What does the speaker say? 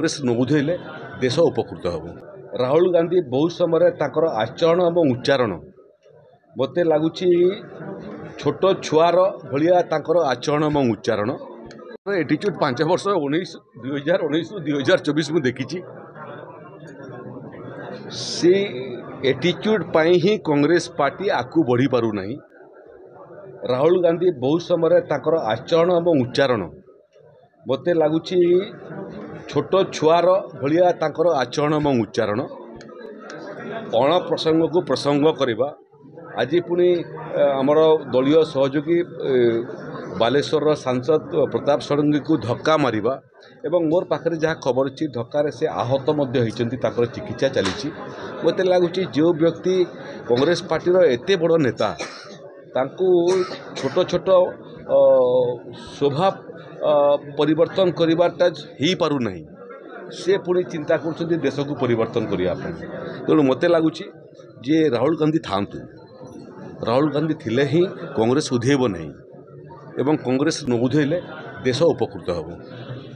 कांग्रेस नबुधेले देश उपकृत हम। राहुल गांधी बहुत समय ताकर आचरण और उच्चारण मत लगुच छोट छुआर भाया ताकर आचरण और उच्चारण एटीट्यूड 5 वर्ष 2019 2024 में देखी से एटीट्यूड ही कांग्रेस पार्टी आकू बढ़ी पारु नहीं। राहुल गांधी बहुत समय ताकर आचरण और उच्चारण मत लगुच छोट छुआर भाया ताकर आचरण और उच्चारण अण प्रसंग को प्रसंग करवा। आज पुणी आमर दलीय सहयोगी बालेश्वर सांसद प्रताप षडंगी को धक्का मारिबा एवं मोर पाखे जहाँ खबर अच्छी धक्कार से आहत होती चिकित्सा चली। मत लगुच जो व्यक्ति कांग्रेस पार्टी एते बड़ नेता तांको छोट छोट स्वभाव परिवर्तन करवाटा हो पारु नहीं। से पुणी चिंता कर देश को परिवर्तन करने तेणु मत लगुच जे राहुल गांधी थांतु राहुल गांधी थिले ही कांग्रेस उधेब नहीं एवं कांग्रेस नबुधेले देश उपकृत हम।